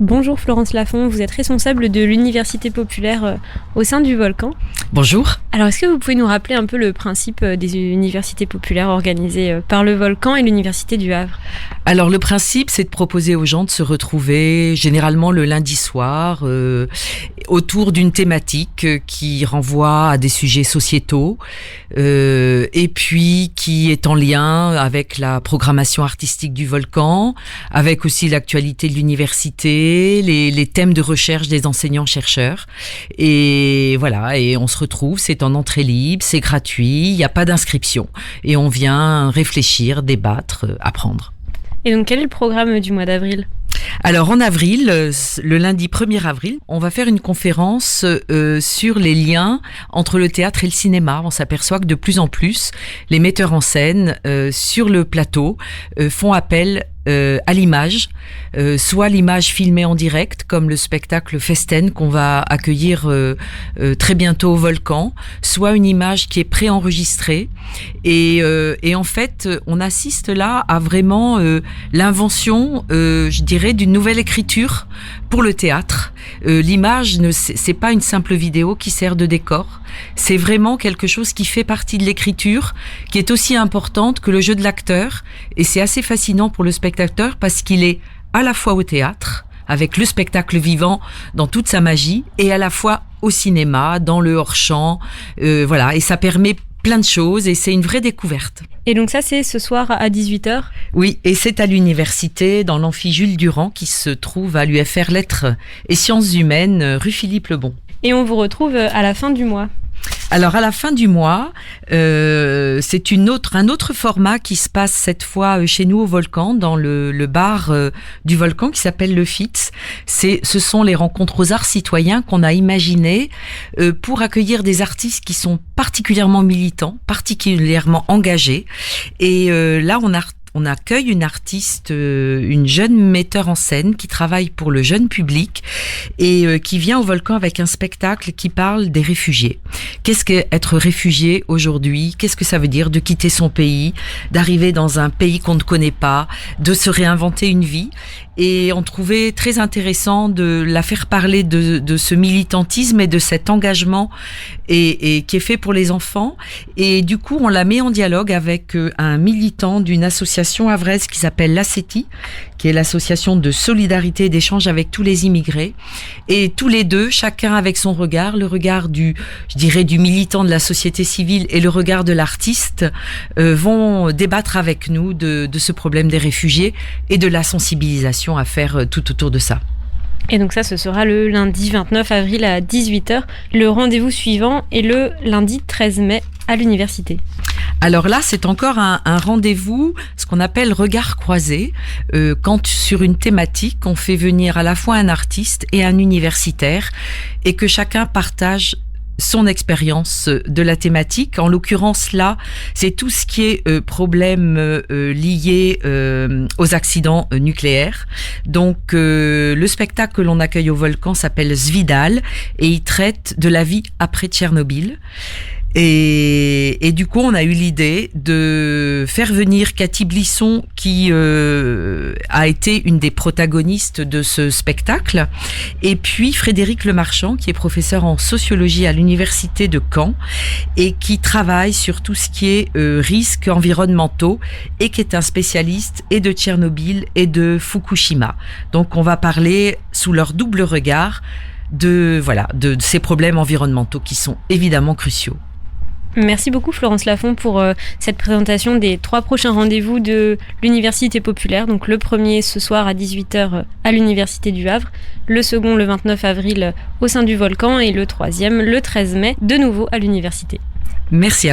Bonjour Florence Lafont, vous êtes responsable de l'Université populaire au sein du Volcan. Bonjour. Alors est-ce que vous pouvez nous rappeler un peu le principe des universités populaires organisées par le Volcan et l'Université du Havre? Alors le principe, c'est de proposer aux gens de se retrouver généralement le lundi soir autour d'une thématique qui renvoie à des sujets sociétaux et puis qui est en lien avec la programmation artistique du Volcan, avec aussi l'actualité de l'université, les thèmes de recherche des enseignants-chercheurs. Et voilà, et on se retrouve, c'est en entrée libre, c'est gratuit, il n'y a pas d'inscription. Et on vient réfléchir, débattre, apprendre. Et donc quel est le programme du mois d'avril ? Alors en avril, le lundi 1er avril, on va faire une conférence sur les liens entre le théâtre et le cinéma. On s'aperçoit que de plus en plus, les metteurs en scène sur le plateau font appel à l'image, soit l'image filmée en direct, comme le spectacle Festen qu'on va accueillir très bientôt au Volcan, soit une image qui est préenregistrée. Et en fait, on assiste là à vraiment l'invention, je dirais, d'une nouvelle écriture pour le théâtre. L'image, c'est pas une simple vidéo qui sert de décor. C'est vraiment quelque chose qui fait partie de l'écriture, qui est aussi importante que le jeu de l'acteur. Et c'est assez fascinant pour le spectateur parce qu'il est à la fois au théâtre, avec le spectacle vivant dans toute sa magie, et à la fois au cinéma, dans le hors-champ. Voilà, et ça permet plein de choses et c'est une vraie découverte. Et donc ça, c'est ce soir à 18h ? Oui, et c'est à l'université, dans l'amphi Jules Durand, qui se trouve à l'UFR Lettres et Sciences Humaines, rue Philippe Lebon. Et on vous retrouve à la fin du mois. Alors à la fin du mois, c'est un autre format qui se passe cette fois chez nous au Volcan, dans le bar du Volcan qui s'appelle le FITS. Ce sont les rencontres aux arts citoyens qu'on a imaginées pour accueillir des artistes qui sont particulièrement militants, particulièrement engagés. Et là, on accueille une artiste, une jeune metteur en scène qui travaille pour le jeune public et qui vient au Volcan avec un spectacle qui parle des réfugiés. Qu'est-ce qu'être réfugié aujourd'hui ? Qu'est-ce que ça veut dire de quitter son pays, d'arriver dans un pays qu'on ne connaît pas, de se réinventer une vie ? Et on trouvait très intéressant de la faire parler de ce militantisme et de cet engagement et qui est fait pour les enfants. Et du coup, on la met en dialogue avec un militant d'une association havraise qui s'appelle l'ACETI, qui est l'association de solidarité et d'échange avec tous les immigrés. Et tous les deux, chacun avec son regard, le regard du militant de la société civile et le regard de l'artiste, vont débattre avec nous de ce problème des réfugiés et de la sensibilisation à faire tout autour de ça. Et donc ça, ce sera le lundi 29 avril à 18h. Le rendez-vous suivant est le lundi 13 mai à l'université. Alors là, c'est encore un rendez-vous, ce qu'on appelle regard croisé, quand sur une thématique, on fait venir à la fois un artiste et un universitaire et que chacun partage son expérience de la thématique. En l'occurrence là, c'est tout ce qui est problème lié aux accidents nucléaires. Donc le spectacle que l'on accueille au Volcan s'appelle Svidal et il traite de la vie après Tchernobyl. Et du coup, on a eu l'idée de faire venir Cathy Blisson, qui a été une des protagonistes de ce spectacle, et puis Frédéric Lemarchand, qui est professeur en sociologie à l'université de Caen, et qui travaille sur tout ce qui est risques environnementaux, et qui est un spécialiste et de Tchernobyl et de Fukushima. Donc, on va parler sous leur double regard de ces problèmes environnementaux qui sont évidemment cruciaux. Merci beaucoup Florence Lafont pour cette présentation des 3 prochains rendez-vous de l'Université populaire. Donc le premier ce soir à 18h à l'Université du Havre, le second le 29 avril au sein du Volcan et le troisième le 13 mai de nouveau à l'université. Merci à vous.